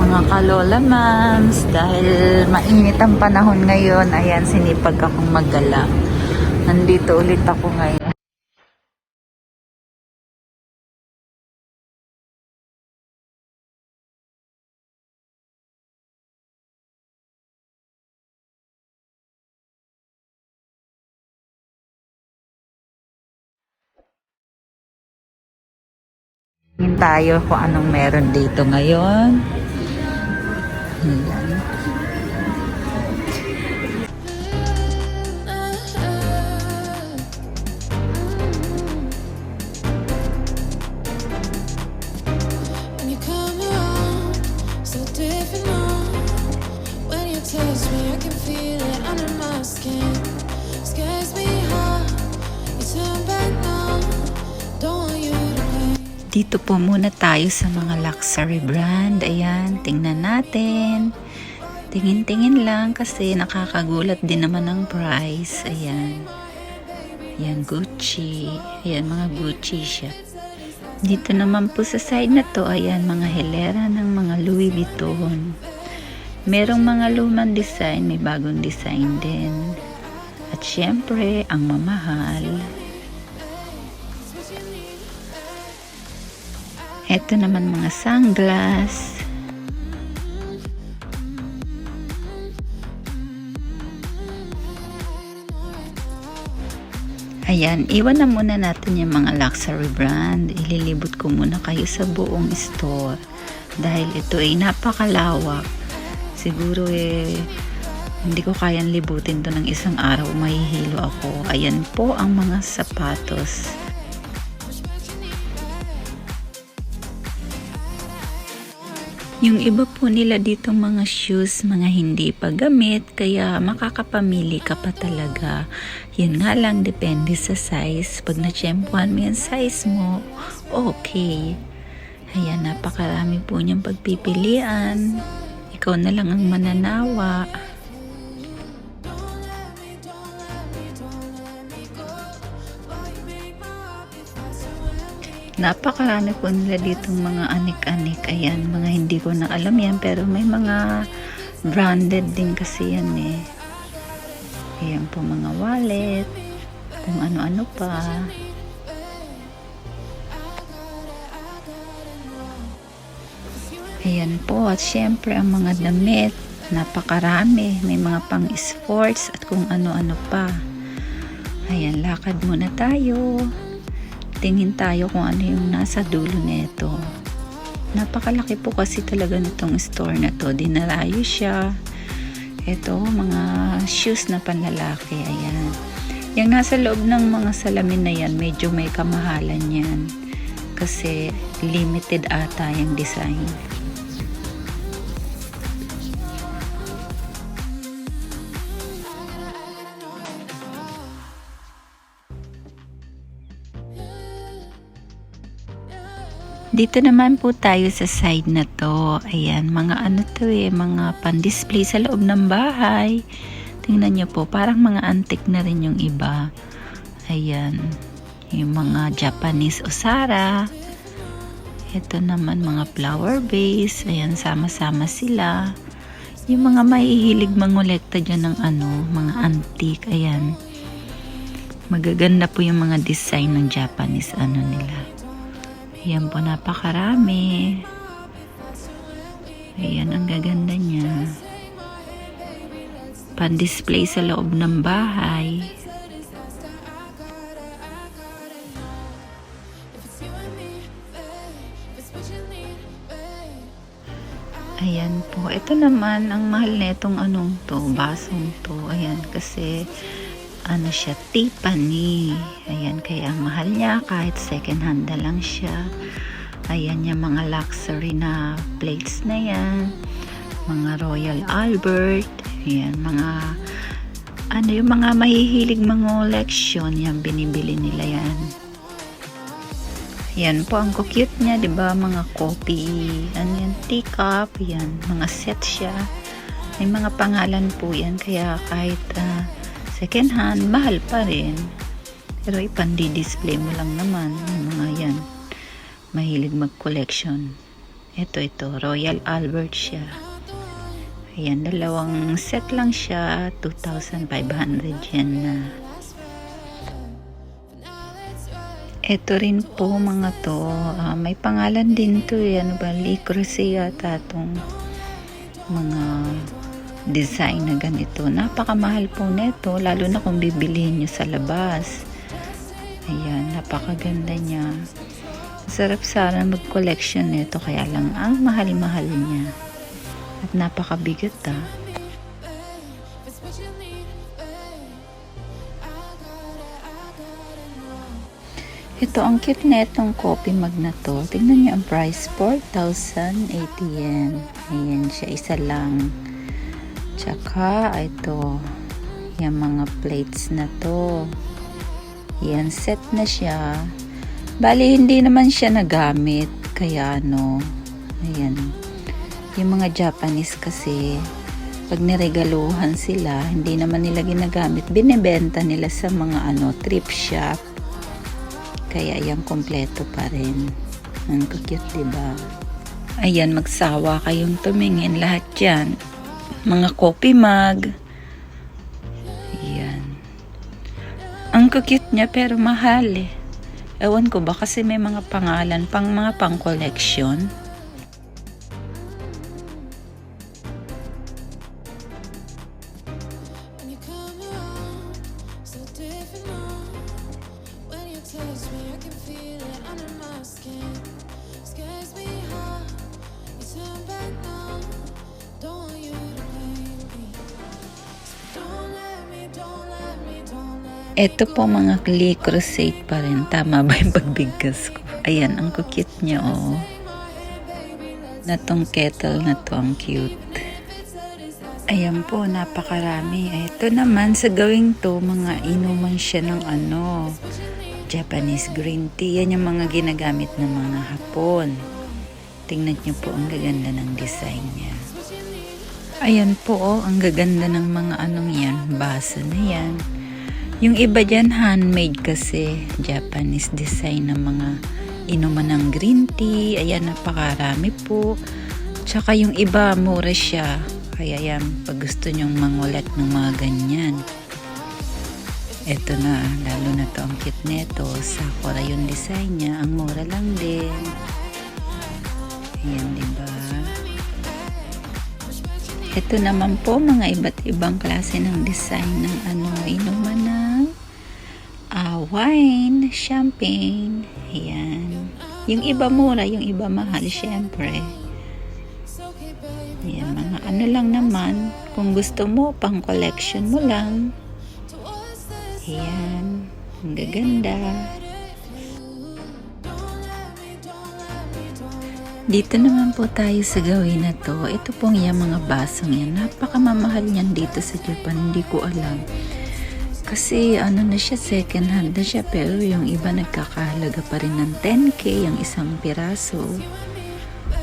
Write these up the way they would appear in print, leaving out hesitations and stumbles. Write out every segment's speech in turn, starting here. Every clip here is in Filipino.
Mga kalola mams, dahil mainit ang panahon ngayon, ayan, sinipag akong maggala. Nandito ulit ako ngayon. Tingin tayo kung anong meron dito ngayon. Ayan. When you come around, so different now. When you touch me, I can feel it under my skin. Scares me how you turn back now. Don't want you to play. Dito po muna tayo sa mga luxury brand. Ayan, tingnan natin. Tingin-tingin lang kasi nakakagulat din naman ang price. Ayan. Ayan, Gucci. Ayan, mga Gucci siya. Dito naman po sa side na to, ayan, mga hilera ng mga Louis Vuitton. Merong mga lumang design, may bagong design din. At syempre, ang mamahal. Ito naman mga sunglass. Ayan, iwan na muna natin yung mga luxury brand. Ililibot ko muna kayo sa buong store. Dahil ito ay napakalawak. Siguro hindi ko kayang libutin to ng isang araw. Mahihilo ako. Ayan po ang mga sapatos. Yung iba po nila dito mga shoes, mga hindi pa gamit, kaya makakapamili ka pa talaga. Yun nga lang, depende sa size. Pag na-tsempuhan mo yung size mo, okay. Ayan, napakarami po niyang pagpipilian. Ikaw na lang ang mananawa. Napakarami po nila ditong mga anik-anik. Ayan, mga hindi ko na alam yan. Pero may mga branded din kasi yan eh. Ayan po mga wallet. Kung ano-ano pa. Ayan po. At syempre ang mga damit. Napakarami. May mga pang sports at kung ano-ano pa. Ayan, lakad muna tayo. Tingin tayo kung ano yung nasa dulo nito. Napakalaki po kasi talaga nitong store na to. Dinalayo siya. Ito, mga shoes na panlalaki. Ayan. Yung nasa loob ng mga salamin na yan, medyo may kamahalan yan. Kasi limited ata yung design. Dito naman po tayo sa side na to. Ayan, mga ano to mga pan-display sa loob ng bahay. Tingnan nyo po, parang mga antique na rin yung iba. Ayan, yung mga Japanese Osara. Ito naman mga flower vase. Ayan, sama-sama sila. Yung mga mahihilig mangolekta dyan ng mga antique. Ayan, magaganda po yung mga design ng Japanese nila. Ayan po, napakarami. Ayan, ang gaganda niya. Pan-display sa loob ng bahay. Ayan po. Ito naman, ang mahal na itong basong to. Ayan, kasi siya, Tiffany. Ayan, kaya ang mahal niya kahit second hand na lang siya. Ayan yung mga luxury na plates na yan. Mga Royal Albert. Ayan, mga yung mga mahihilig mga collection, yan, binibili nila yan. Ayan po, ang cute niya, diba? Mga coffee, yan, teacup, yan, mga set siya. May mga pangalan po yan, kaya kahit second hand, mahal pa rin. Pero ipandi-display mo lang naman. Yung mga yan, mahilig mag-collection. Ito, Royal Albert siya. Ayan, dalawang set lang siya, 2,500 yen na. Ito rin po mga to, may pangalan din to, ano ba, Le Creuset yata tong mga design na ganito. Napakamahal po neto, lalo na kung bibilihin nyo sa labas. Ayan, napakaganda niya. Sarap sana mag-collection nito, kaya lang ang mahal-mahal niya. At napakabigat It's what you need, I got it now. Ito, ang cute na itong coffee mug na to. Tingnan niyo ang price, 4,080 yen. Ayan siya, isa lang. Tsaka, ito, yung mga plates na to. Yan, set na siya. Bali, hindi naman siya nagamit. Kaya, ayan. Yung mga Japanese kasi, pag niregaluhan sila, hindi naman nila ginagamit. Binibenta nila sa mga, thrift shop. Kaya yan, kompleto pa rin. Ang cute, diba? Ayan, magsawa kayong tumingin. Lahat yan. Mga coffee mug. Ayan. Ang cute niya, pero mahal eh. Ewan ko ba, kasi may mga pangalan, mga pang-collection. When you come around, so different now. When you touch me, I can feel it under my skin. Scares me how you turn back now. Don't want you to blame me. Don't let me, don't let me, don't let me. Ito po mga Le Creuset pa rin. Tama ba yung pagbigkas ko? Ayan, ang cute niya, oh. Na tong kettle na to, ang cute. Ayan po, napakarami. Ito naman, sa gawing to, mga inuman siya ng Japanese green tea. Yan yung mga ginagamit ng mga Hapon. Tingnan niyo po, ang gaganda ng design niya. Ayan po, oh, ang gaganda ng mga yan, baso na yan. Yung iba dyan, handmade kasi. Japanese design ng mga inuman ng green tea. Ayan, napakarami po. Tsaka yung iba, mura siya. Kaya yan, pag gusto nyong mangulat ng mga ganyan. Ito na, lalo na to ang cute neto. Sakura yung design niya. Ang mura lang din. Ayan, diba? Ito naman po, mga iba't ibang klase ng design ng inuman ng wine, champagne. Ayan. Yung iba mura, yung iba mahal, syempre. Ayan, mga lang naman. Kung gusto mo, pang collection mo lang. Ayan. Ang gaganda. Dito naman po tayo sa gawin na to. Ito pong yung mga basong yan. Napakamamahal niyan dito sa Japan. Hindi ko alam. Kasi na siya, second hand na siya. Pero yung iba nagkakahalaga pa rin ng 10K yung isang piraso.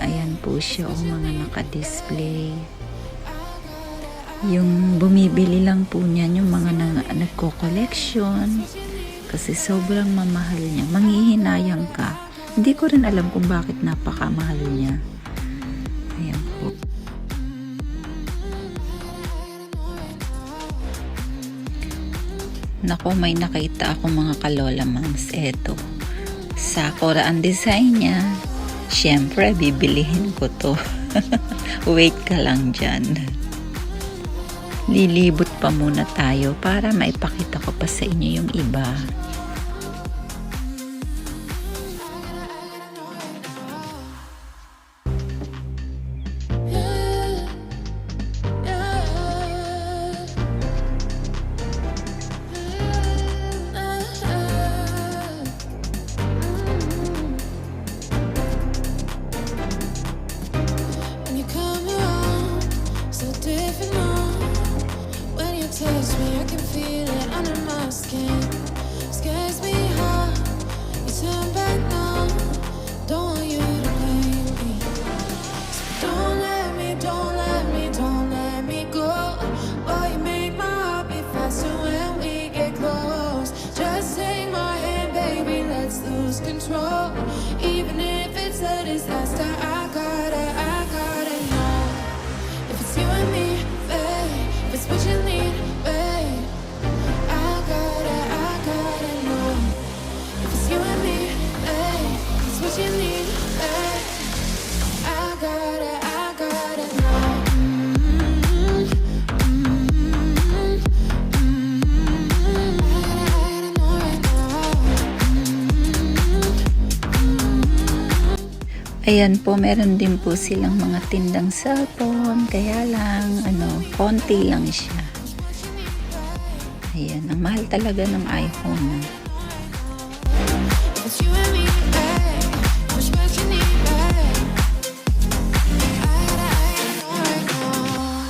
Ayan po siya, mga naka-display. Yung bumibili lang po niyan yung mga nagko-collection. Kasi sobrang mamahal niya. Manghihinayang ka. Hindi ko rin alam kung bakit napakamahal niya. Ayan po. Naku, may nakita ako mga kalola mams. Eto. Sakura ang design niya. Siyempre, bibilihin ko to. Wait ka lang dyan. Lilibot pa muna tayo para maipakita ko pa sa inyo yung iba. When you come around, so different now. When you touch me, I can feel it under my skin. Scared Ayan po, meron din po silang mga tindang cellphone, kaya lang, konti lang siya. Ayan, ang mahal talaga ng iPhone. It's you and me, babe. Push what you need, babe. I gotta know right now.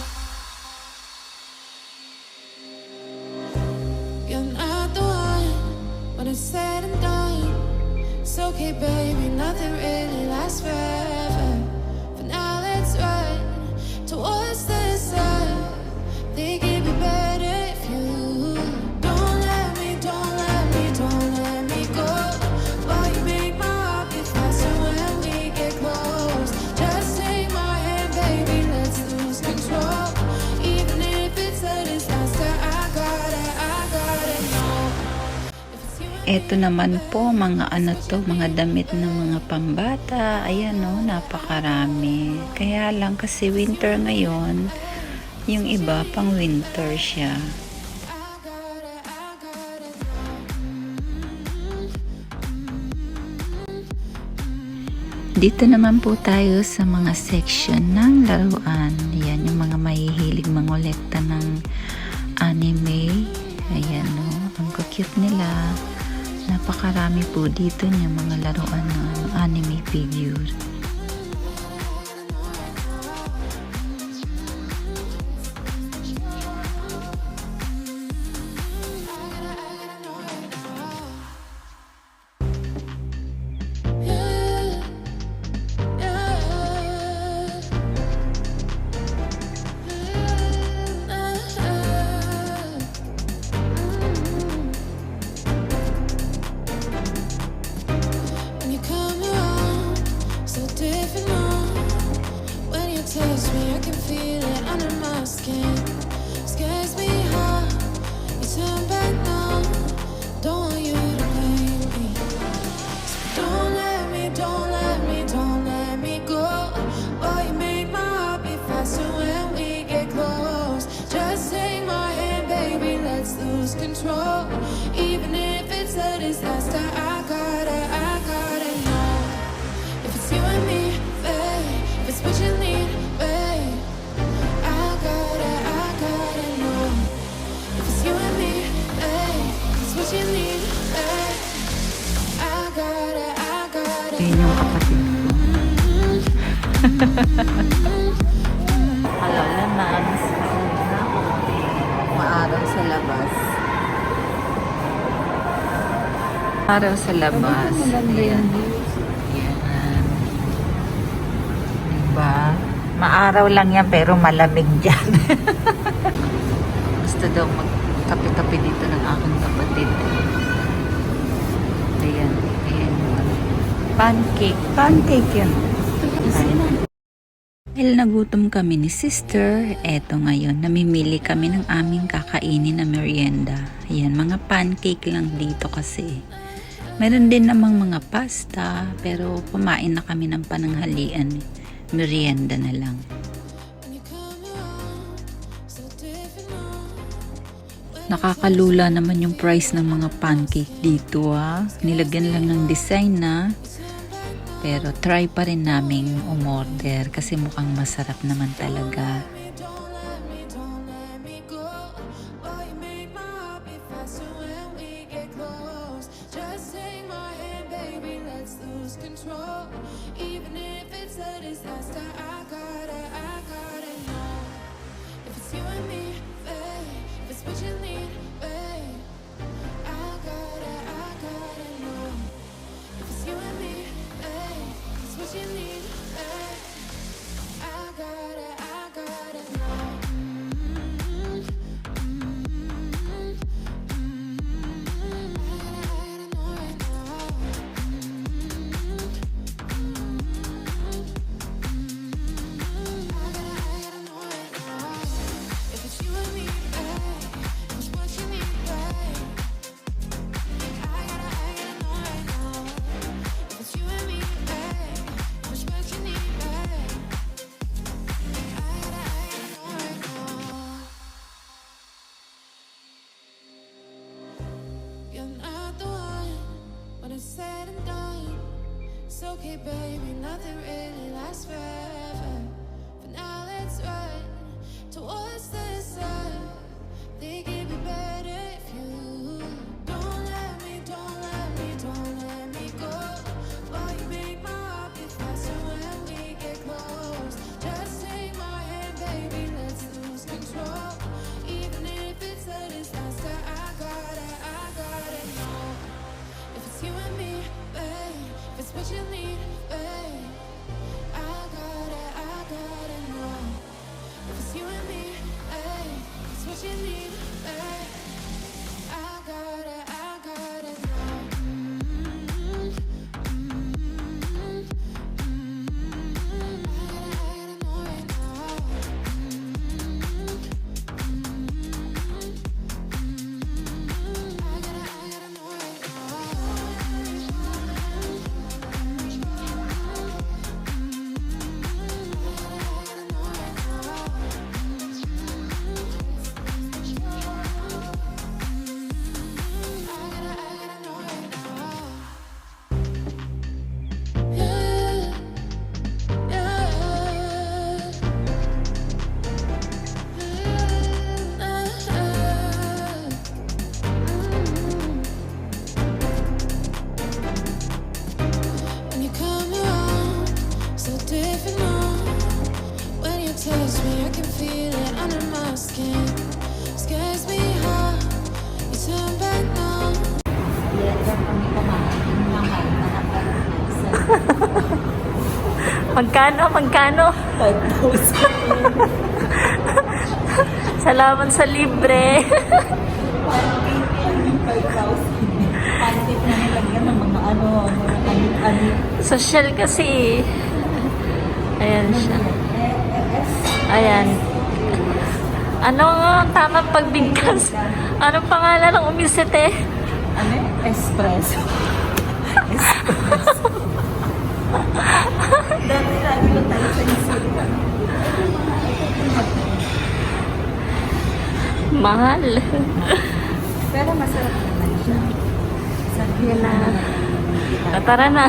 You're not the one when it's said and done. It's okay, baby, nothing really lasts forever. For now, let's run towards the sun. Think it'd be better if you don't let me, don't let me, don't let me go. Boy, you make my heart beat faster when we get close. Just take my hand, baby, let's lose control. Even if it's a disaster, I gotta know. If it's you and Eto naman po, mga mga damit ng mga pambata. Ayan o, napakarami. Kaya lang kasi winter ngayon, yung iba pang winter siya. Dito naman po tayo sa mga section ng laruan. Ayan, yung mga mahihilig mangolekta ng anime. Ayan o, ang cute nila. Napakarami po dito niya mga laruan ng anime figure. when you come around, so different now. When you touch me, I can feel it under my skin. Scares me how you turn back now. Don't want you to blame me. So don't let me, don't let me, don't let me go. Boy, you make my heart beat faster when we get close. Just take my hand, baby, let's lose control. Even if it's a disaster, I gotta know. If it's you and me, babe, if it's what you need, babe, I gotta know. If it's you and me, babe, if it's what you need, babe, I gotta Yun yung kapatid ko. Hello naman. Maaraw sa labas. Araw sa labas. Ayan. Ayan. Diba? Maaraw lang yan pero malamig dyan. Gusto daw magkape-kape dito ng aking kapatid. Ayan. Ayan. Pancake. Pancake yan. Dahil nagutom kami ni sister, eto ngayon, namimili kami ng aming kakainin na merienda. Ayan, mga pancake lang dito kasi. Meron din namang mga pasta, pero kumain na kami ng pananghalian. Merienda na lang. when you come around, so different now. Nakakalula naman yung price ng mga pancake dito ha. Nilagyan lang ng design na. Pero try pa rin naming umorder kasi mukhang masarap naman talaga. Don't let me go. Boy, you make my heart beat faster when we get close. Just take my hand, baby, let's lose control. Even if it's a disaster, I gotta know. If it's you and me, babe, if it's what you need, babe, I gotta know. If it's you and me, babe, if it's what you need, babe, I gotta know. Okay, baby, nothing really lasts forever. But now let's run towards the sun. Think it'd be better if you don't let me, don't let me, don't let me go. Boy, you make my heart beat faster when we get close. Just take my hand, baby, let's lose control. Even if it's a disaster, I gotta know. If it's you and me, babe, if it's what you need, babe, I gotta know. If it's you and me, babe, if it's what you need, babe, I gotta know. I gotta know right now. I gotta know right When you come around, so different now. When you touch me, I can feel it under my skin. Scares me how you turn back now. Magkano? 5,000. Salamat sa libre. 5,000. Na nilagyan ng mga ano. Social kasi. Ayan siya. Ayan. Ano nga tamang pagbigkas? Anong pangalan ng umisite? Ano? Espresso. Dati lagi lang tayo sa isip. Mahal. Pero masarap naman siya. Yan na. Tara na.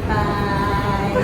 Bye!